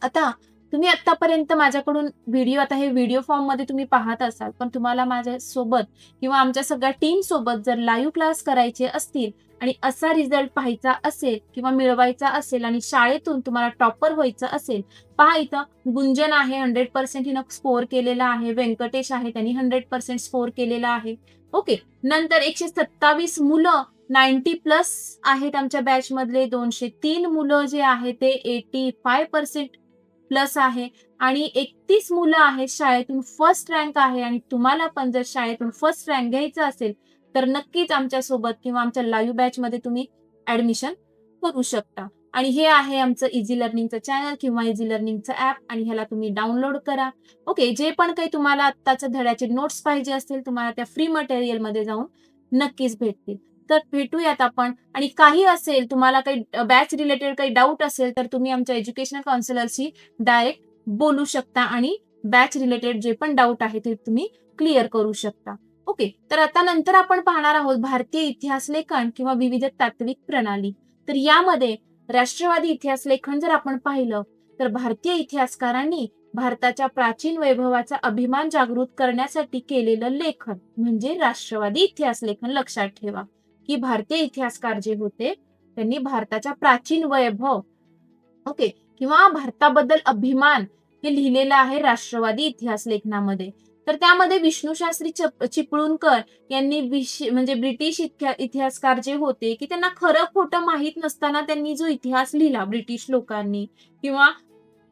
आता तुम्ही आतापर्यंत माझ्याकडून व्हिडिओ, आता हे व्हिडिओ फॉर्म मध्ये तुम्ही पाहत असाल, पण तुम्हाला माझ्या सोबत किंवा आमच्या सगळ्या टीम सोबत जर लाईव्ह क्लास करायचे असतील आणि असा रिझल्ट पाहायचा असेल किंवा मिळवायचा असेल आणि शाळेतून तुम्हाला टॉपर व्हायचं असेल, पहा इथं गुंजन आहे 100% हिनं स्कोअर केलेला आहे. व्यंकटेश आहे, त्यांनी 100% स्कोअर केलेला आहे. ओके, नंतर 127 मुलं 90+ आहेत आमच्या बॅच मधले. 203 मुलं जे आहे ते 85% आहे आणि 31 मुलं आहेत शाळेतून फर्स्ट रँक आहे. आणि तुम्हाला पण जर शाळेतून फर्स्ट रँक घ्यायचं असेल तर नक्कीच आमच्या सोबत किंवा आमच्या लाईव्ह बॅच मध्ये तुम्ही ऍडमिशन करू शकता. आणि हे आहे आमचं इझी लर्निंगचं चॅनल किंवा इझी लर्निंगचं ऍप आणि ह्याला तुम्ही डाउनलोड करा. ओके, जे पण काही तुम्हाला आत्ताच्या धड्याचे नोट्स पाहिजे असतील तुम्हाला त्या फ्री मटेरियल मध्ये जाऊन नक्कीच भेटतील. तर भेटूयात आपण. आणि काही असेल तुम्हाला काही बॅच रिलेटेड काही डाऊट असेल तर तुम्ही आमच्या एज्युकेशनल काउन्सिलरशी डायरेक्ट बोलू शकता आणि बॅच रिलेटेड जे पण डाऊट आहे ते तुम्ही क्लिअर करू शकता. ओके, तर आता नंतर आपण पाहणार आहोत भारतीय इतिहास लेखन किंवा विविध तात्विक प्रणाली. तर यामध्ये राष्ट्रवादी इतिहास लेखन जर आपण पाहिलं तर भारतीय इतिहासकारांनी भारताच्या प्राचीन वैभवाचा अभिमान जागृत करण्यासाठी केलेलं लेखन म्हणजे राष्ट्रवादी इतिहास लेखन. लक्षात ठेवा की भारतीय इतिहासकार जे होते त्यांनी भारताच्या प्राचीन वैभव ओके किंवा भारताबद्दल अभिमान हे लिहिलेलं आहे राष्ट्रवादी इतिहास लेखनामध्ये. तर त्यामध्ये विष्णुशास्त्री चिपळूणकर यांनी म्हणजे ब्रिटिश इतिहासकार जे होते की त्यांना खरं खोटं माहीत नसताना त्यांनी जो इतिहास लिहिला ब्रिटिश लोकांनी किंवा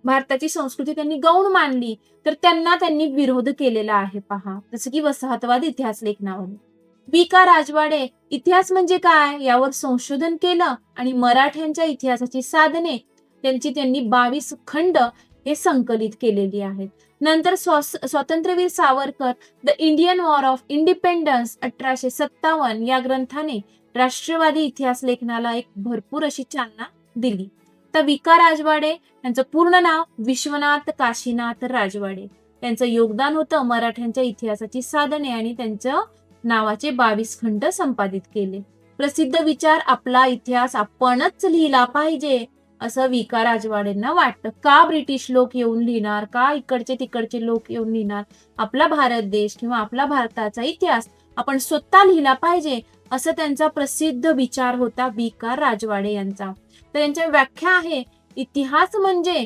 भारताची संस्कृती त्यांनी गौण मानली तर त्यांना त्यांनी विरोध केलेला आहे. पहा, जसं की वसाहतवाद इतिहास लेखनावर. राजवाडे इतिहास म्हणजे काय यावर संशोधन केलं आणि मराठ्यांच्या इतिहासाची साधने त्यांनी 22 खंड हे संकलित केलेली आहेत. नंतर स्वातंत्र्यवीर Savarkar the Indian war of independence 1857 या ग्रंथाने राष्ट्रवादी इतिहास लेखनाला एक भरपूर अशी चालना दिली. तर राजवाडे यांचं पूर्ण नाव विश्वनाथ काशीनाथ राजवाडे. त्यांचं योगदान होतं मराठ्यांच्या इतिहासाची साधने आणि त्यांचं नावाचे 22 खंड संपादित केले. प्रसिद्ध विचार आपला इतिहास आपणच लिहिला पाहिजे असं राजवाडेंना वाटतं. का ब्रिटिश लोक येऊन लिहिणार, का इकडचे तिकडचे लोक येऊन लिहिणार, आपला भारत देश किंवा आपला भारताचा इतिहास आपण स्वतः लिहिला पाहिजे असं त्यांचा प्रसिद्ध विचार होता राजवाडे यांचा. तर यांची व्याख्या आहे इतिहास म्हणजे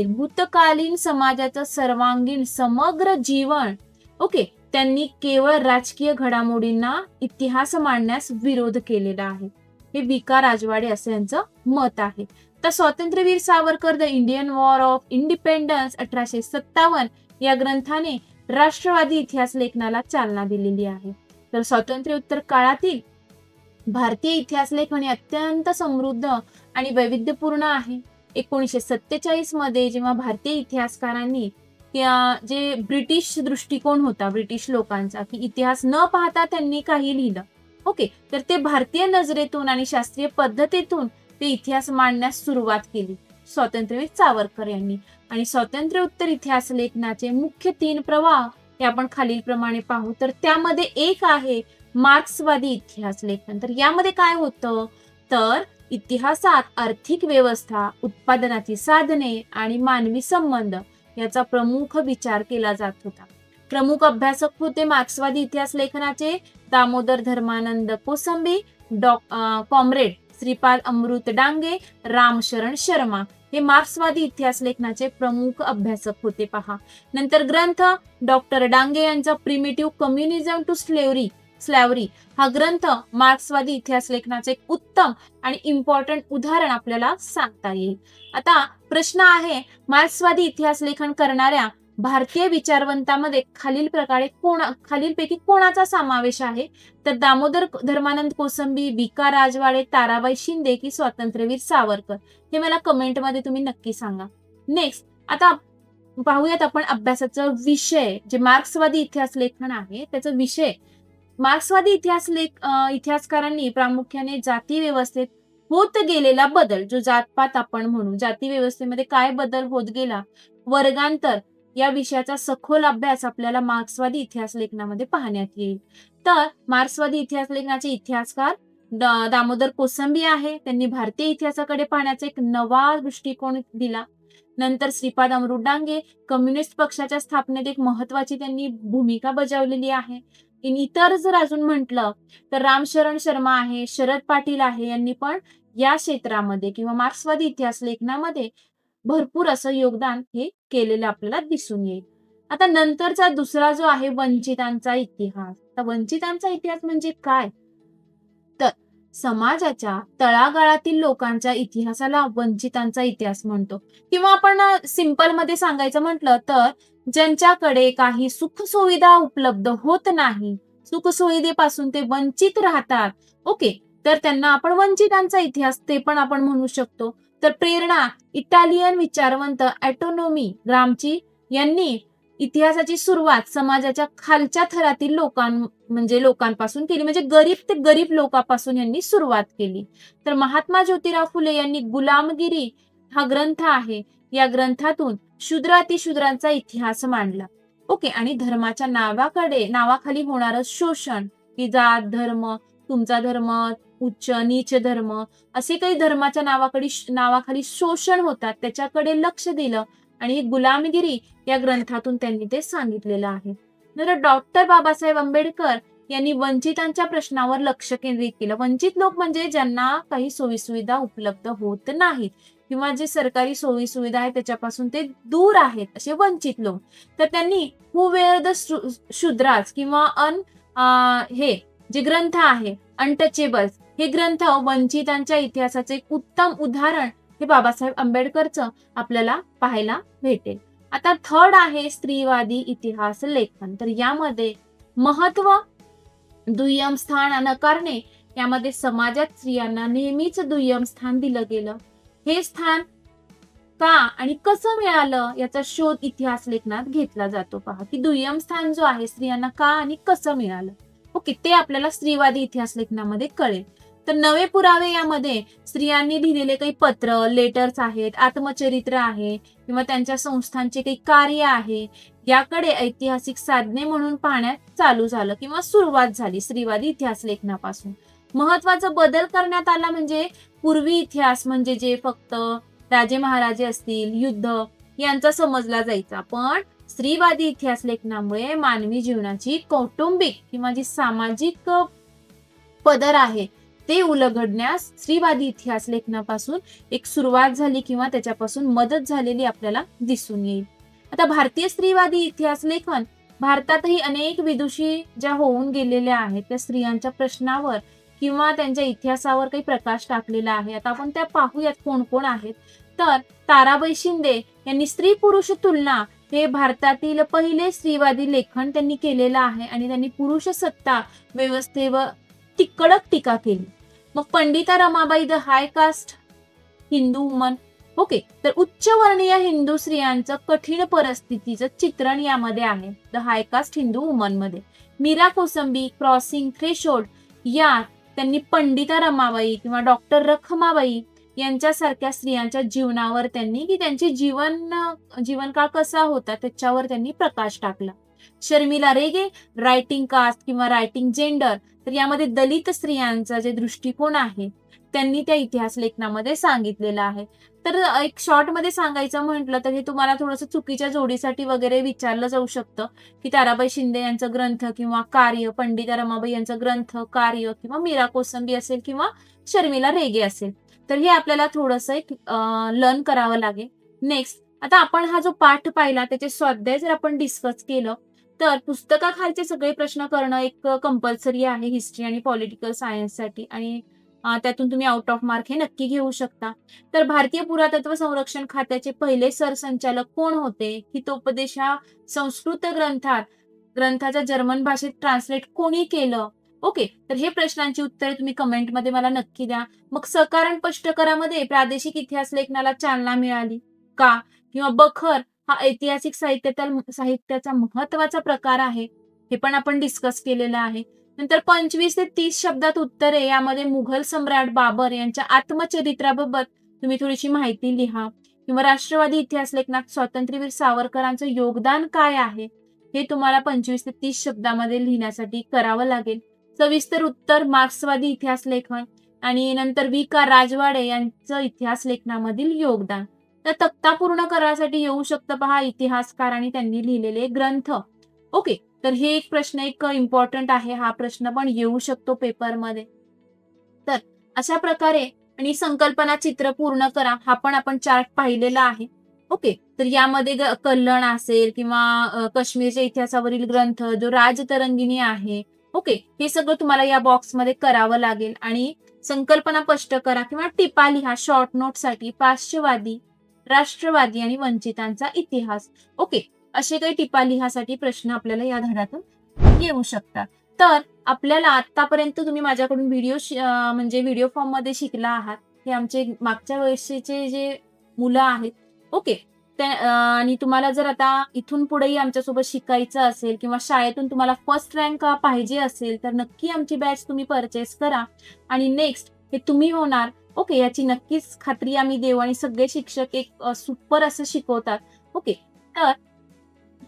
भूतकालीन समाजाचं सर्वांगीण समग्र जीवन. ओके, त्यांनी केवळ राजकीय घडामोडींना इतिहास मांडण्यास विरोध केलेला आहे. हे राजवाडे असं यांचं मत आहे. तर स्वातंत्र्यवीर Savarkar the Indian war of independence 1857 या ग्रंथाने राष्ट्रवादी इतिहास लेखनाला चालना दिलेली आहे. तर स्वातंत्र्योत्तर काळातील भारतीय इतिहास लेखन हे अत्यंत समृद्ध आणि वैविध्यपूर्ण आहे. 1947 मध्ये जेव्हा भारतीय इतिहासकारांनी जे ब्रिटिश दृष्टिकोन होता ब्रिटिश लोकांचा की इतिहास न पाहता त्यांनी काही लिहिलं. ओके, तर ते भारतीय नजरेतून आणि शास्त्रीय पद्धतीतून ते इतिहास मांडण्यास सुरुवात केली स्वातंत्र्यवीर सावरकर यांनी. आणि स्वातंत्र्योत्तर इतिहास लेखनाचे मुख्य 3 प्रवाह हे आपण खालील प्रमाणे पाहू. तर त्यामध्ये एक आहे मार्क्सवादी इतिहास लेखन. तर यामध्ये काय होतं तर इतिहासात आर्थिक व्यवस्था, उत्पादनाची साधने आणि मानवी संबंध याचा प्रमुख विचार केला जात होता. प्रमुख अभ्यासक होते मार्क्सवादी इतिहास लेखनाचे दामोदर धर्मानंद कोसंबी, कॉम्रेड श्रीपाद अमृत डांगे, रामशरण शर्मा हे मार्क्सवादी इतिहास लेखनाचे प्रमुख अभ्यासक होते. पहा, नंतर ग्रंथ डॉक्टर डांगे यांचा प्रिमिटिव्ह कम्युनिझम टू स्लॅव्हरी हा ग्रंथ मार्क्सवादी इतिहास लेखनाचे एक उत्तम आणि इम्पॉर्टंट उदाहरण आपल्याला सांगता येईल. आता प्रश्न आहे मार्क्सवादी इतिहास लेखन करणाऱ्या भारतीय विचारवंतामध्ये खालीलपैकी कोणाचा समावेश आहे. तर दामोदर धर्मानंद कोसंबी, राजवाडे, ताराबाई शिंदे की स्वातंत्र्यवीर सावरकर हे मला कमेंटमध्ये तुम्ही नक्की सांगा. नेक्स्ट आता पाहूयात आपण अभ्यासाचा विषय जे मार्क्सवादी इतिहास लेखन आहे त्याचा विषय. मार्क्सवादी इतिहासकारांनी प्रामुख्याने जाती व्यवस्थेत होत गेलेला बदल, जो जातपात आपण म्हणू, जाती व्यवस्थेमध्ये काय बदल होत गेला, वर्गांतर या विषयाचा सखोल अभ्यास आपल्याला मार्क्सवादी इतिहास लेखनामध्ये पाहण्यात येईल. तर मार्क्सवादी इतिहास लेखनाचे इतिहासकार दामोदर कोसंबी आहे. त्यांनी भारतीय इतिहासाकडे पाहण्याचा एक नवा दृष्टिकोन दिला. नंतर श्रीपाद अमृत डांगे कम्युनिस्ट पक्षाच्या स्थापनेत एक महत्वाची त्यांनी भूमिका बजावलेली आहे. इतर जर अजून म्हटलं तर रामशरण शर्मा आहे, शरद पाटील आहे, यांनी पण या क्षेत्रामध्ये किंवा मार्क्सवादी इतिहास लेखनामध्ये भरपूर असं योगदान हे केलेलं आपल्याला दिसून येईल. आता नंतरचा दुसरा जो आहे वंचितांचा इतिहास. तर वंचितांचा इतिहास म्हणजे काय तर समाजाच्या तळागाळातील लोकांच्या इतिहासाला वंचितांचा इतिहास म्हणतो. किंवा आपण सिंपल मध्ये सांगायचं म्हटलं तर ज्यांच्याकडे काही सुखसुविधा उपलब्ध होत नाही, सुखसुविधेपासून ते वंचित राहतात. ओके, तर त्यांना आपण वंचितांचा इतिहास ते पण आपण म्हणू शकतो. तर प्रेरणा इटालियन विचारवंत ऑटोनोमी ग्रामची यांनी इतिहासाची सुरुवात समाजाच्या खालच्या थरातील लोकांपासून केली, म्हणजे गरीब ते गरीब लोकांपासून यांनी सुरुवात केली. तर महात्मा ज्योतिराव फुले यांनी गुलामगिरी हा ग्रंथ आहे, या ग्रंथातून शूद्र अतिशूद्रांचा इतिहास मांडला. ओके. आणि धर्माच्या नावाखाली होणारं शोषण, की जात धर्म, तुमचा धर्म उच्च नीच धर्म, असे काही धर्माच्या नावाखाली शोषण होतात त्याच्याकडे लक्ष दिलं आणि गुलामगिरी या ग्रंथातून त्यांनी ते सांगितलेलं आहे. नंतर डॉक्टर बाबासाहेब आंबेडकर यांनी वंचितांच्या प्रश्नावर लक्ष केंद्रित केलं. वंचित लोक म्हणजे ज्यांना काही सोयीसुविधा उपलब्ध होत नाहीत किंवा जे सरकारी सोयीसुविधा आहे त्याच्यापासून ते दूर आहेत, असे वंचित लोक. तर त्यांनी हू वेअर द शूद्रास किंवा हे जे ग्रंथ आहे अनटचेबल्स, हे ग्रंथ वंचितांच्या इतिहासाचे एक उत्तम उदाहरण हे बाबासाहेब आंबेडकरचं आपल्याला पाहायला भेटेल. आता थर्ड आहे स्त्रीवादी इतिहास लेखन. तर यामध्ये महत्व, दुय्यम स्थान नाकारणे, यामध्ये समाजात स्त्रियांना नेहमीच दुय्यम स्थान दिलं गेलं. हे स्थान का आणि कसं मिळालं याचा शोध इतिहास लेखनात घेतला जातो. पहा की दुय्यम स्थान जो आहे स्त्रियांना का आणि कसं मिळालं. ओके. ते आपल्याला स्त्रीवादी इतिहास लेखनामध्ये कळेल. तर नवे पुरावे यामध्ये स्त्रियांनी लिहिलेले काही पत्र, लेटर्स आहेत, आत्मचरित्र आहे किंवा त्यांच्या संस्थांचे काही कार्य आहे, याकडे ऐतिहासिक साधने म्हणून पाहण्यात चालू झालं किंवा सुरुवात झाली स्त्रीवादी इतिहास लेखनापासून. महत्वाचा बदल करण्यात आला म्हणजे पूर्वी इतिहास म्हणजे जे फक्त राजे महाराजे असतील, युद्ध यांचा समजला जायचा, पण स्त्रीवादी इतिहास लेखनामुळे मानवी जीवनाची कौटुंबिक किंवा जी सामाजिक पदर आहे ते उलगडण्यास स्त्रीवादी इतिहास लेखनापासून एक सुरुवात झाली किंवा त्याच्यापासून मदत झालेली आपल्याला दिसून येईल. आता भारतीय स्त्रीवादी इतिहास लेखन, भारतातही अनेक विदुषी ज्या होऊन गेलेल्या आहेत त्या स्त्रियांच्या प्रश्नावर किंवा त्यांच्या इतिहासावर काही प्रकाश टाकलेला आहे. आता आपण त्या पाहूयात कोण कोण आहेत. तर ताराबाई शिंदे यांनी स्त्री पुरुष तुलना हे भारतातील पहिले स्त्रीवादी लेखन त्यांनी केलेलं आहे आणि त्यांनी पुरुष सत्ता व्यवस्थेवर कडक टीका केली. मग Pandita Ramabai the high caste Hindu woman. Okay. तर उच्चवर्णीय हिंदू स्त्रियांचं कठीण परिस्थितीचं चित्रण यामध्ये आहे the high caste Hindu woman मध्ये. मीरा कोसंबी क्रॉसिंग थ्रेशोल्ड या त्यांनी पंडिता रमाबाई किंवा डॉक्टर रखमाबाई यांच्यासारख्या स्त्रियांच्या जीवनावर त्यांनी की त्यांचे जीवनकाळ कसा होता त्याच्यावर त्यांनी प्रकाश टाकला. शर्मिला रेगे रायटिंग कास्ट किंवा रायटिंग जेंडर, तर यामध्ये दलित स्त्रियांचा जे दृष्टिकोन आहे त्यांनी त्या इतिहास लेखनामध्ये सांगितलेलं आहे. तर एक शॉर्ट मध्ये सांगायचं म्हटलं तर हे तुम्हाला थोडंसं चुकीच्या जोडीसाठी वगैरे विचारलं जाऊ शकतं की ताराबाई शिंदे यांचं ग्रंथ किंवा कार्य, पंडिता रमाबाई यांचं ग्रंथ कार्य किंवा मीरा कोसंबी असेल किंवा शर्मिला रेगे असेल. तर हे आपल्याला थोडंसं एक लर्न करावं लागेल. नेक्स्ट, आता आपण हा जो पाठ पाहिला त्याचे स्वाध्याय जर आपण डिस्कस केलं तर पुस्तकाखालचे सगळे प्रश्न करणं एक कंपल्सरी आहे हिस्ट्री आणि पॉलिटिकल सायन्ससाठी आणि त्यातून तुम्ही आउट ऑफ मार्क हे नक्की घेऊ शकता. तर भारतीय पुरातत्व संरक्षण खात्याचे पहिले सरसंचालक कोण होते? हितोपदेश हा संस्कृत ग्रंथाच्या जर्मन भाषेत ट्रान्सलेट कोणी केलं? ओके. तर हे प्रश्नांची उत्तरे तुम्ही कमेंटमध्ये मला नक्की द्या. मग सकारण स्पष्टकरामध्ये प्रादेशिक इतिहास लेखनाला चालना मिळाली का? किंवा बखर हा ऐतिहासिक साहित्याचा महत्वाचा प्रकार आहे, हे पण आपण डिस्कस केलेलं आहे. नंतर 25 ते 30 शब्दात उत्तरे यामध्ये मुघल सम्राट बाबर यांच्या आत्मचरित्राबाबत तुम्ही थोडीशी माहिती लिहा. किंवा राष्ट्रवादी इतिहास लेखनात स्वातंत्र्यवीर सावरकरांचं योगदान काय आहे हे तुम्हाला 25 ते 30 शब्दामध्ये लिहिण्यासाठी करावं लागेल. सविस्तर उत्तर मार्क्सवादी इतिहास लेखन आणि नंतर V.K. राजवाडे यांचं इतिहास लेखनामधील योगदान. तर तक्ता पूर्ण करण्यासाठी येऊ शकतं पहा इतिहासकार आणि त्यांनी लिहिलेले ग्रंथ. ओके. तर हे एक प्रश्न एक इम्पॉर्टंट आहे, हा प्रश्न पण येऊ शकतो पेपरमध्ये. तर अशा प्रकारे आणि संकल्पना चित्र पूर्ण करा हा पण आपण चार्ट पाहिलेला आहे. ओके. तर यामध्ये कल्याण असेल किंवा काश्मीरच्या इतिहासावरील ग्रंथ जो राजतरंगिणी आहे. ओके. हे सगळं तुम्हाला या बॉक्समध्ये करावं लागेल आणि संकल्पना स्पष्ट करा किंवा टिपा लिहा शॉर्ट नोट साठी. पार्श्ववादी, राष्ट्रवादी आणि वंचितांचा इतिहास. ओके. असे काही टिपा लिहासाठी प्रश्न आपल्याला या धड्यातून येऊ शकतात. तर आपल्याला आतापर्यंत तुम्ही माझ्याकडून म्हणजे व्हिडिओ फॉर्म मध्ये शिकला आहात. हे आमचे मागच्या वर्षीचे जे मुलं आहेत, ओके. आणि तुम्हाला जर आता इथून पुढेही आमच्यासोबत शिकायचं असेल किंवा शाळेतून तुम्हाला फर्स्ट रँक पाहिजे असेल, तर नक्की आमची बॅच तुम्ही परचेस करा आणि नेक्स्ट हे तुम्ही होणार. ओके, याची नक्कीच खात्री आम्ही देऊ आणि सगळे शिक्षक एक सुपर असं शिकवतात. ओके, तर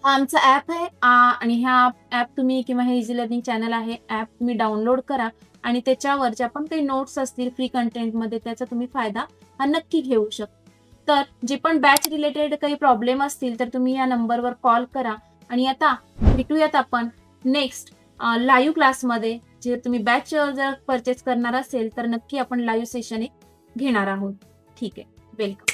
हा आमचा ॲप आहे आणि ह्या ॲप तुम्ही किंवा हे इझी लर्निंग चॅनल आहे, ॲप तुम्ही डाउनलोड करा आणि त्याच्यावर ज्या पण काही नोट्स असतील फ्री कंटेंटमध्ये त्याचा तुम्ही फायदा हा नक्की घेऊ शकता. तर जे पण बॅच रिलेटेड काही प्रॉब्लेम असतील तर तुम्ही या नंबरवर कॉल करा आणि आता भेटूयात आपण नेक्स्ट लाईव्ह क्लासमध्ये. जे तुम्ही बॅच जर परचेस करणार असेल तर नक्की आपण लाईव्ह सेशन एक घेणार आहोत. ठीक आहे, वेलकम.